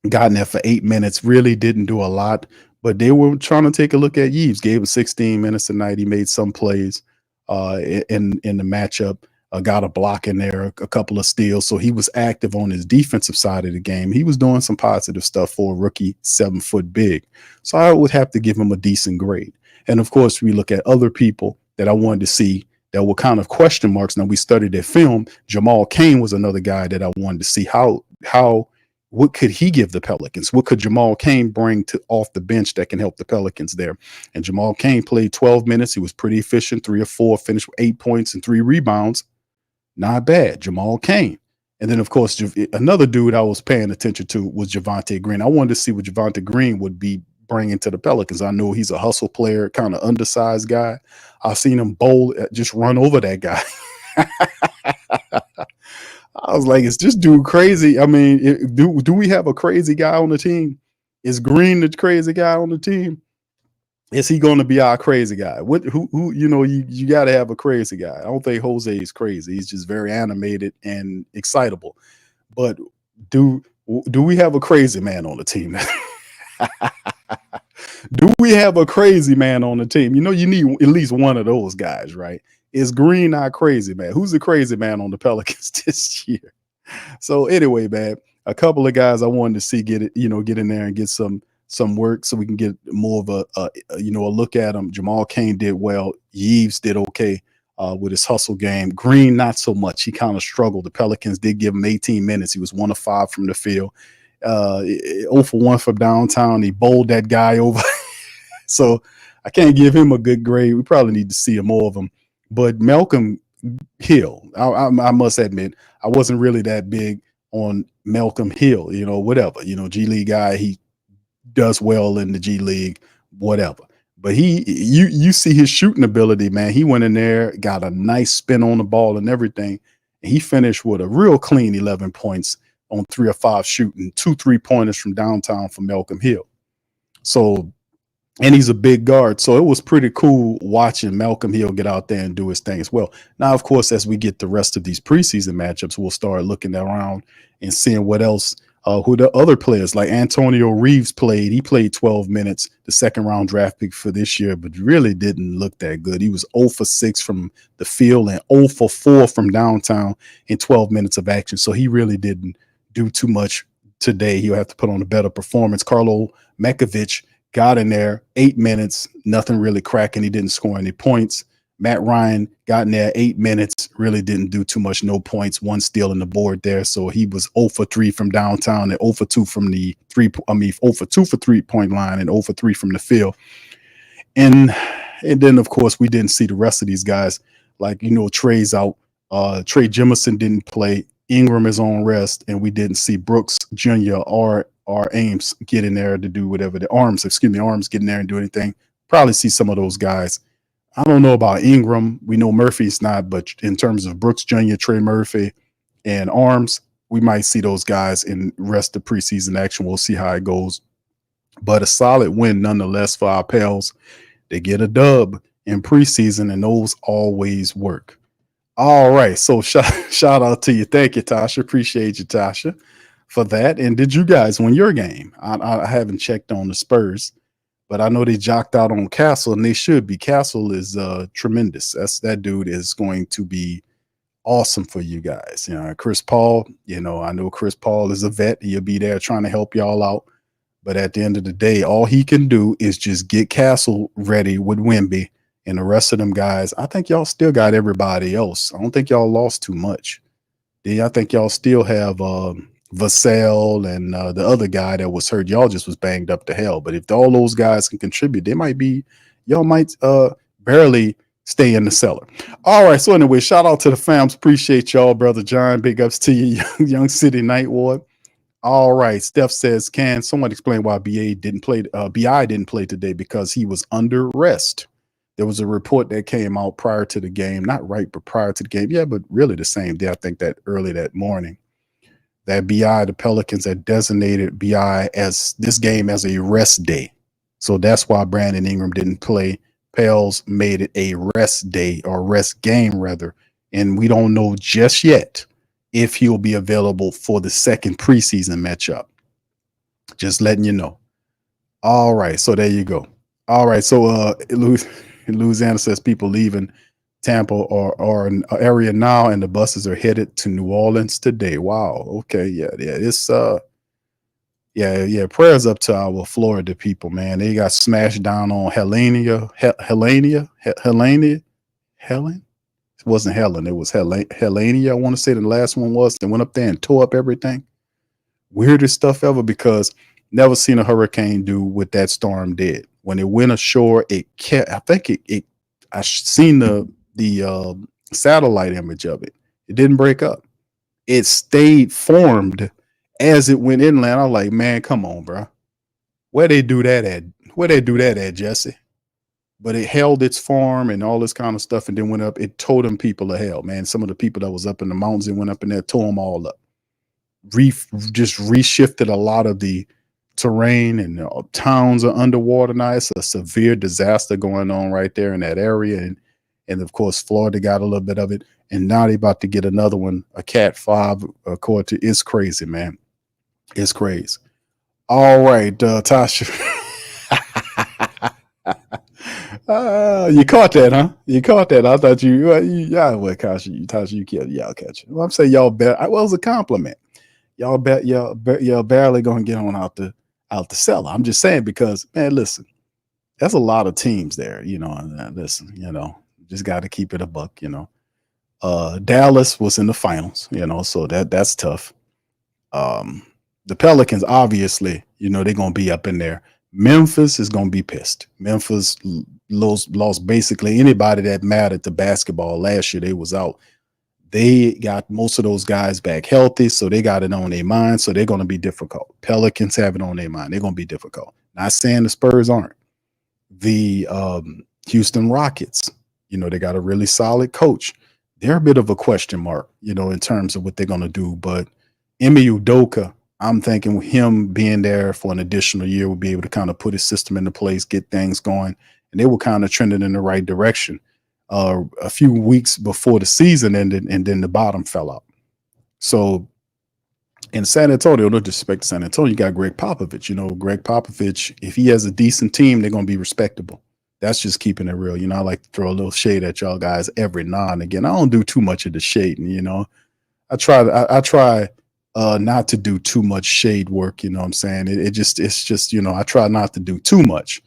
got in there for 8 minutes. Really didn't do a lot. But they were trying to take a look at Yves. Gave him 16 minutes tonight. He made some plays in the matchup. Got a block in there, a couple of steals. So he was active on his defensive side of the game. He was doing some positive stuff for a rookie 7-foot big. So I would have to give him a decent grade. And of course, we look at other people that I wanted to see that were kind of question marks. Now, we studied their film. Jamal Cain was another guy that I wanted to see what could he give the Pelicans? What could Jamal Cain bring off the bench that can help the Pelicans there? And Jamal Cain played 12 minutes. He was pretty efficient, 3 or 4, finished with 8 points and 3 rebounds. Not bad, Jamal Cain. And then, of course, another dude I was paying attention to was Javonte Green. I wanted to see what Javonte Green would be bringing to the Pelicans. I know he's a hustle player, kind of undersized guy. I've seen him bowl, just run over that guy. I was like, is this dude crazy? I mean, do we have a crazy guy on the team? Is Green the crazy guy on the team? Is he going to be our crazy guy? Who you got to have a crazy guy. I don't think Jose is crazy. He's just very animated and excitable. But Do we have a crazy man on the team? Do we have a crazy man on the team? You know, you need at least one of those guys, right? Is Green not crazy, man? Who's the crazy man on the Pelicans this year? So anyway, man, a couple of guys I wanted to see get in there and get some work so we can get more of a look at them. Jamal Cain did well. Yves did okay with his hustle game. Green, not so much. He kind of struggled. The Pelicans did give him 18 minutes. He was 1 of 5 from the field. 0 for 1 from downtown. He bowled that guy over. So I can't give him a good grade. We probably need to see more of him. But Malcolm Hill, I must admit, I wasn't really that big on Malcolm Hill, whatever, G League guy, he does well in the G League, whatever. But you see his shooting ability, man. He went in there, got a nice spin on the ball and everything. And he finished with a real clean 11 points on 3 of 5 shooting, 2 3-pointers from downtown for Malcolm Hill. So, and he's a big guard. So it was pretty cool watching Malcolm Hill get out there and do his thing as well. Now, of course, as we get the rest of these preseason matchups, we'll start looking around and seeing what else, who the other players like Antonio Reeves played. He played 12 minutes, the second-round draft pick for this year, but really didn't look that good. He was 0 for 6 from the field and 0 for 4 from downtown in 12 minutes of action. So he really didn't do too much today. He'll have to put on a better performance. Carlo Mekovic got in there 8 minutes, nothing really cracking. He didn't score any points. Matt Ryan got in there 8 minutes, really didn't do too much, no points, 1 steal in the board there. So he was 0 for 3 from downtown and 0 for 2 from the 0 for 2 for 3-point line and 0 for 3 from the field. And then, of course, we didn't see the rest of these guys. Like, Trey's out. Trey Jemison didn't play. Ingram is on rest, and we didn't see Brooks Jr. or Ames get in there to do whatever. Arms get in there and do anything. Probably see some of those guys. I don't know about Ingram. We know Murphy's not, but in terms of Brooks Jr., Trey Murphy, and Arms, we might see those guys in rest of preseason action. We'll see how it goes. But a solid win nonetheless for our Pels. They get a dub in preseason, and those always work. All right, so shout out to you. Thank you, Tasha. Appreciate you, Tasha, for that. And did you guys win your game? I haven't checked on the Spurs, but I know they jocked out on Castle, and they should be. Castle is tremendous. That dude is going to be awesome for you guys. Chris Paul, I know Chris Paul is a vet. He'll be there trying to help y'all out. But at the end of the day, all he can do is just get Castle ready with Wemby. And the rest of them guys, I think y'all still got everybody else. I don't think y'all lost too much. I think y'all still have Vassell and the other guy that was hurt. Y'all just was banged up to hell. But if all those guys can contribute, y'all might barely stay in the cellar. All right. So anyway, shout out to the fams. Appreciate y'all, Brother John. Big ups to you, Young City Night Ward. All right. Steph says, can someone explain why BI didn't play today? Because he was under rest. There was a report that came out prior to the game, not right, but prior to the game. Yeah, but really the same day. I think that early that morning, that BI, the Pelicans had designated BI as this game as a rest day. So that's why Brandon Ingram didn't play. Pels made it a rest day or rest game rather. And we don't know just yet if he'll be available for the second preseason matchup. Just letting you know. All right. So there you go. All right. So Louisiana says people leaving Tampa or an area now, and the buses are headed to New Orleans today. Wow. Okay. Yeah. It's prayers up to our Florida people, man. They got smashed down on Helen. It wasn't Helen. It was Helenia. I want to say the last one was. They went up there and tore up everything. Weirdest stuff ever, because never seen a hurricane do what that storm did. When it went ashore, I seen the satellite image of it. It didn't break up. It stayed formed as it went inland. I was like, man, come on, bro. Where they do that at, Jesse? But it held its form and all this kind of stuff, and then went up. It tore them people to hell, man. Some of the people that was up in the mountains and went up in there, tore them all up. Just reshifted a lot of the terrain, and towns are underwater now. It's a severe disaster going on right there in that area. And of course, Florida got a little bit of it. And now they about to get another one, a Cat 5, according to. It's crazy, man. It's crazy. All right, Tasha. You caught that, huh? You caught that. I thought yeah, well, Tasha, you killed. Y'all catch it. Well, I'm saying y'all bet. Well, it was a compliment. Y'all barely gonna get on out the cellar. I'm just saying because, man, listen, that's a lot of teams there. And listen, just got to keep it a buck. Dallas was in the finals. So that's tough. The Pelicans, obviously, they're gonna be up in there. Memphis is gonna be pissed. Memphis lost basically anybody that mattered to basketball last year. They was out. They got most of those guys back healthy, so they got it on their mind. So they're gonna be difficult. Pelicans have it on their mind. They're gonna be difficult. Not saying the Spurs aren't. The Houston Rockets, they got a really solid coach. They're a bit of a question mark, in terms of what they're gonna do. But Ime Udoka, I'm thinking him being there for an additional year will be able to kind of put his system into place, get things going, and they were kind of trending in the right direction a few weeks before the season ended, and then the bottom fell out. So in San Antonio, no disrespect to San Antonio, you got Greg Popovich. Greg Popovich, if he has a decent team, they're going to be respectable. That's just keeping it real. I like to throw a little shade at y'all guys every now and again. I don't do too much of the shading, I try not to do too much shade work. You know what I'm saying? It's just, I try not to do too much,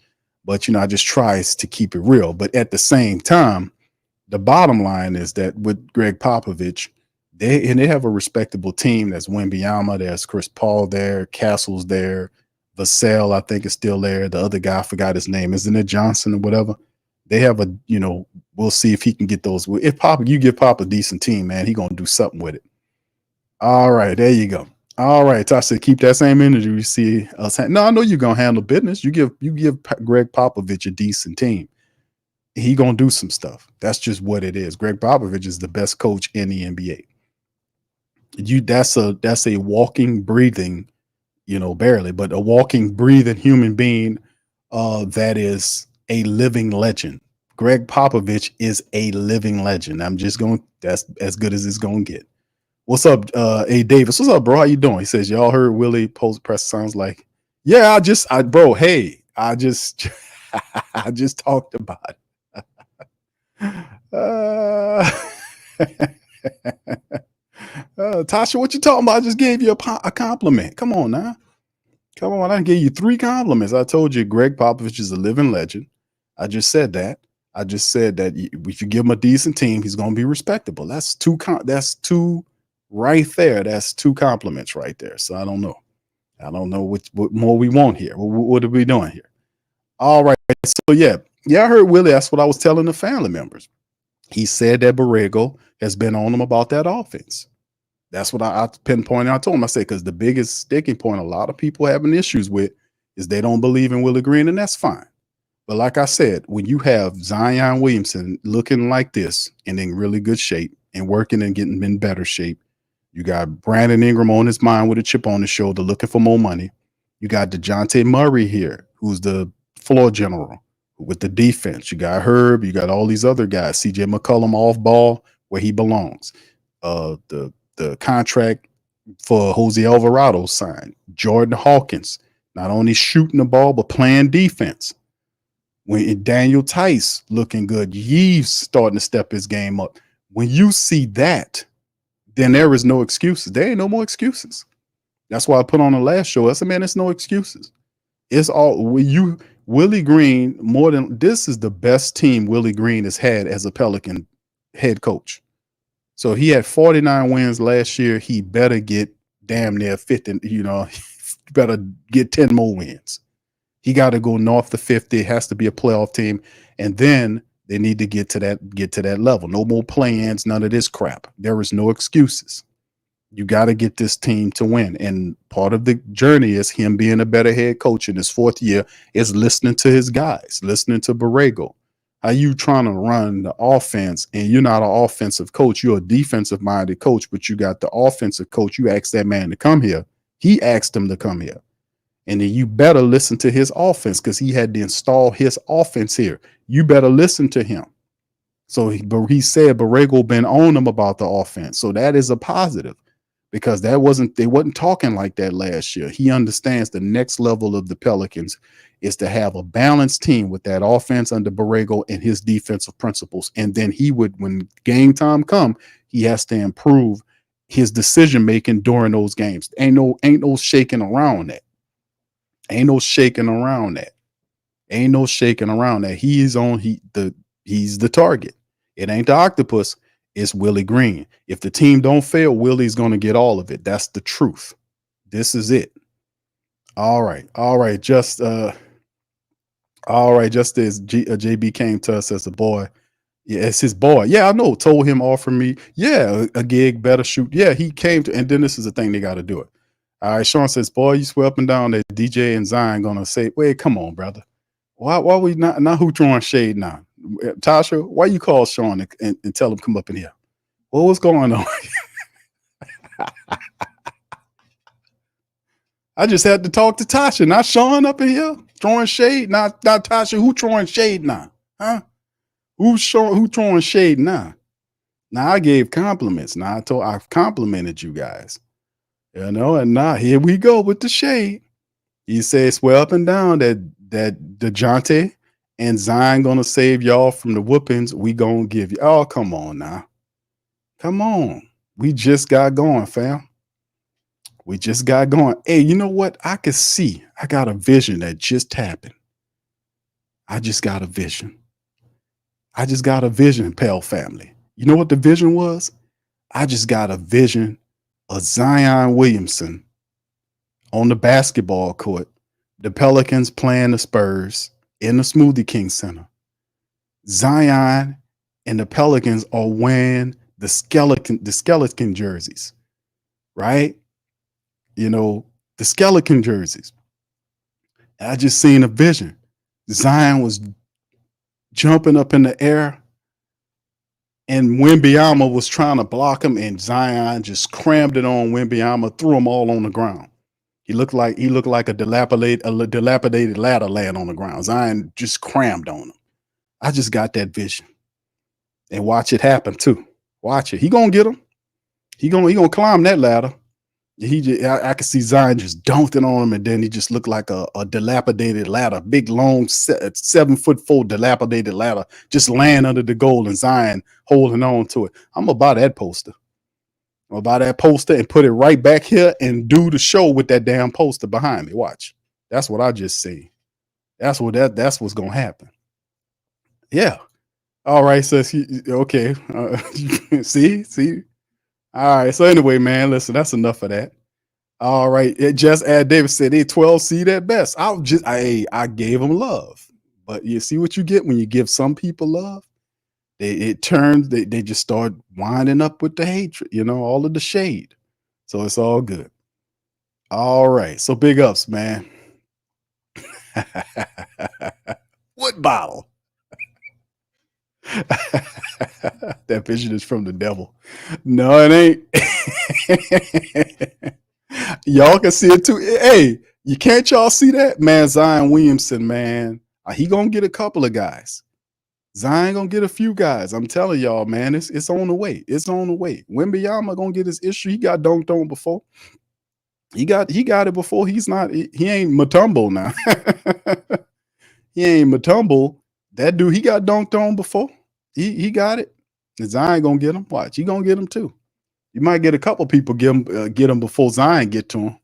but, I just try to keep it real. But at the same time, the bottom line is that with Greg Popovich, they have a respectable team. There's Wembanyama, there's Chris Paul there, Castle's there, Vassell, I think, is still there. The other guy, I forgot his name, isn't it Johnson or whatever? They have we'll see if he can get those. If you give Pop a decent team, man, he gonna do something with it. All right, there you go. All right, Tosh said, keep that same energy. You see us. No, I know you're gonna handle business. You give Greg Popovich a decent team, he gonna do some stuff. That's just what it is. Greg Popovich is the best coach in the NBA. That's a walking, breathing, barely, but a walking, breathing human being that is a living legend. Greg Popovich is a living legend. That's as good as it's gonna get. What's up, A Davis? What's up, bro? How you doing? He says, y'all heard Willie post press. Sounds like, yeah, I just I just talked about it. Tasha, what you talking about? I just gave you a compliment. Come on now. Come on, I gave you 3 compliments. I told you Greg Popovich is a living legend. I just said that. I just said that if you give him a decent team, he's going to be respectable. That's two right there. That's 2 compliments right there. So I don't know. I don't know what more we want here. What are we doing here? All right. So yeah, I heard Willie. That's what I was telling the family members. He said that Borrego has been on him about that offense. That's what I pinpointed. I told him, I said, because the biggest sticking point a lot of people having issues with is they don't believe in Willie Green, and that's fine. But like I said, when you have Zion Williamson looking like this and in really good shape and working and getting in better shape, you got Brandon Ingram on his mind with a chip on his shoulder looking for more money. You got DeJounte Murray here, who's the floor general with the defense. You got Herb. You got all these other guys. CJ McCollum off ball where he belongs. The contract for Jose Alvarado signed. Jordan Hawkins, not only shooting the ball, but playing defense. When Daniel Tice looking good, Yeeves starting to step his game up. When you see that, then there is no excuses. There ain't no more excuses. That's why I put on the last show. I said, man, it's no excuses. It's all Willie Green, more than this is the best team Willie Green has had as a Pelican head coach. So he had 49 wins last year. He better get damn near 50, better get 10 more wins. He got to go north of 50. It has to be a playoff team. And then they need to get to that level. No more play-ins, none of this crap. There is no excuses. You got to get this team to win. And part of the journey is him being a better head coach in his 4th year is listening to his guys, listening to Borrego. How you trying to run the offense and you're not an offensive coach. You're a defensive minded coach, but you got the offensive coach. You asked that man to come here. He asked him to come here. And then you better listen to his offense because he had to install his offense here. You better listen to him. So he said Borrego been on him about the offense. So that is a positive. because they wasn't talking like that last year. He understands the next level of the Pelicans is to have a balanced team with that offense under Borrego and his defensive principles. And then he would, when game time come, he has to improve his decision making during those games. Ain't no shaking around that. Ain't no shaking around that. Ain't no shaking around that. He's the target. It ain't the octopus. It's Willie Green. If the team don't fail, Willie's going to get all of it. That's the truth. This is it. All right. Just as JB came to us as a boy. Yeah, it's his boy. Yeah, I know. Told him, offer me. Yeah, a gig, better shoot. Yeah, he came to, and then this is the thing, they got to do it. All right, Sean says, boy, you swear up and down that DJ and Zion gonna say, wait, come on, brother. Why we not who throwing shade now? Tasha, why you call Sean and tell him come up in here? Well, what's going on? I just had to talk to Tasha, not Sean up in here throwing shade. Not Tasha, who throwing shade now? Huh? Who throwing shade now? Now I gave compliments. Now I complimented you guys. You know, and now here we go with the shade. He says, swear up and down that DeJounte and Zion gonna save y'all from the whoopings we gonna give you. Oh, come on now. Come on. We just got going, fam. We just got going. Hey, you know what? I could see. I got a vision that just happened. I just got a vision. Pell family. You know what the vision was? I just got a vision of Zion Williamson on the basketball court, the Pelicans playing the Spurs in the Smoothie King Center. Zion and the Pelicans are wearing the skeleton jerseys, right? You know, the skeleton jerseys. I just seen a vision. Zion was jumping up in the air, and Wembanyama was trying to block him, and Zion just crammed it on Wembanyama, threw them all on the ground. He looked like a dilapidated ladder laying on the ground. Zion just crammed on him. I just got that vision, and watch it happen too. Watch it. He gonna get him. He gonna climb that ladder. I could see Zion just dunked it on him, and then he just looked like a dilapidated ladder, big, long, 7'4" dilapidated ladder, just laying under the goal, and Zion holding on to it. I'm gonna buy that poster. I'm gonna buy that poster and put it right back here and do the show with that damn poster behind me. Watch. That's what I just see. That's what's gonna happen. Yeah. All right. So okay. See. All right. So anyway, man, listen, that's enough of that. All right. Just add David said they 12 seed at best. I gave them love. But you see what you get when you give some people love? They just start winding up with the hatred, you know, all of the shade. So it's all good. All right. So big ups, man. What bottle? That vision is from the devil. No, it ain't. Y'all can see it too. Hey, you can't y'all see that? Man, Zion Williamson, man. He gonna get a couple of guys. Zion gonna get a few guys. I'm telling y'all, man, it's on the way. It's on the way. Wembanyama gonna get his issue. He got dunked on before. He got it before. He ain't Mutombo now. He ain't Mutombo. That dude, he got dunked on before. He got it. Zion gonna get him. Watch, he gonna get him too. You might get a couple people get him before Zion get to him.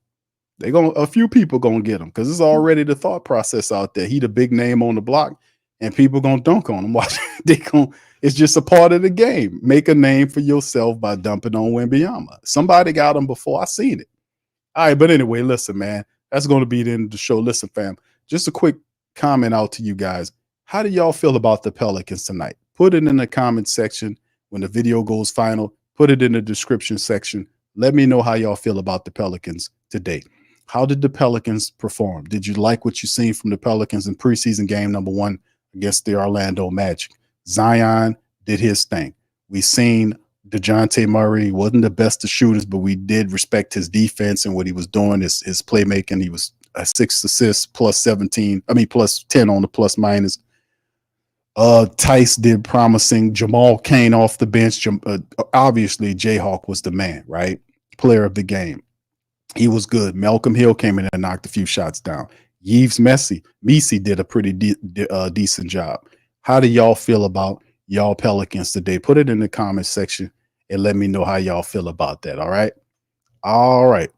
A few people gonna get him because it's already the thought process out there. He the big name on the block, and people gonna dunk on him. Watch, it's just a part of the game. Make a name for yourself by dumping on Wembanyama. Somebody got him before. I seen it. All right, but anyway, listen, man. That's gonna be the end of the show. Listen, fam. Just a quick comment out to you guys. How do y'all feel about the Pelicans tonight? Put it in the comment section when the video goes final. Put it in the description section. Let me know how y'all feel about the Pelicans today. How did the Pelicans perform? Did you like what you seen from the Pelicans in preseason game number 1 against the Orlando Magic? Zion did his thing. We seen DeJounte Murray wasn't the best of shooters, but we did respect his defense and what he was doing, his playmaking. He was a 6 assists plus 10 on the plus minus. Tice did promising. Jamal Cain off the bench. Obviously, Jayhawk was the man, right? player of the game. He was good. Malcolm Hill came in and knocked a few shots down. Yves Messi did a pretty decent job. How do y'all feel about y'all Pelicans today? Put it in the comment section and let me know how y'all feel about that. All right. All right.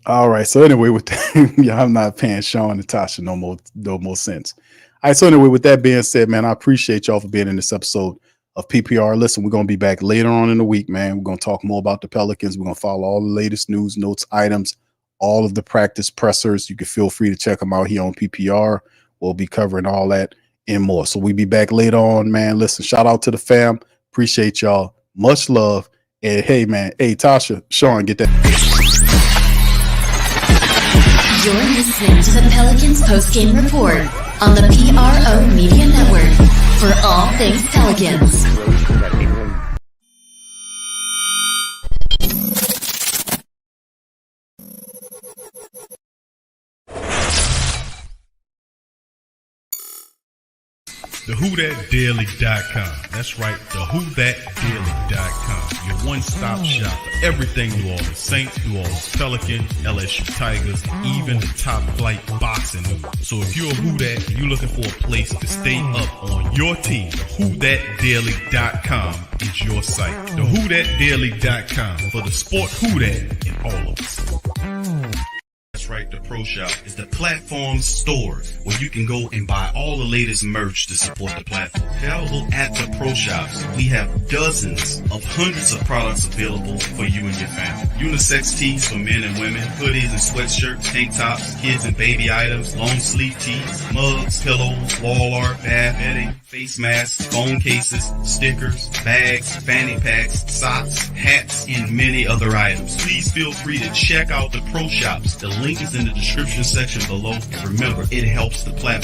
All right. So anyway, with that, yeah, I'm not paying Sean and Tasha no more sense. All right. So anyway, with that being said, man, I appreciate y'all for being in this episode of PPR. Listen, we're going to be back later on in the week, man. We're going to talk more about the Pelicans. We're going to follow all the latest news, notes, items, all of the practice pressers. You can feel free to check them out here on PPR. We'll be covering all that and more. So we'll be back later on, man. Listen, shout out to the fam. Appreciate y'all. Much love. And hey, man. Hey, Tasha, Sean, get that. You're listening to the Pelicans post-game report on the PRO Media Network for all things Pelicans. TheWhoThatDaily.com. That's right, TheWhoThatDaily.com. Your one-stop shop for everything New Orleans Saints, New Orleans Pelicans, LSU Tigers, even the top flight boxing news. So if you're a Who That and you're looking for a place to stay up on your team, TheWhoThatDaily.com is your site. TheWhoThatDaily.com for the sport Who That in all of us. That's right, the Pro Shop is the platform store where you can go and buy all the latest merch to support the platform. Available at the Pro Shops, we have dozens of hundreds of products available for you and your family. Unisex tees for men and women, hoodies and sweatshirts, tank tops, kids and baby items, long sleeve tees, mugs, pillows, wall art, bath bedding, face masks, phone cases, stickers, bags, fanny packs, socks, hats, and many other items. Please feel free to check out the Pro Shops. The link is in the description section below. And remember, it helps the platform.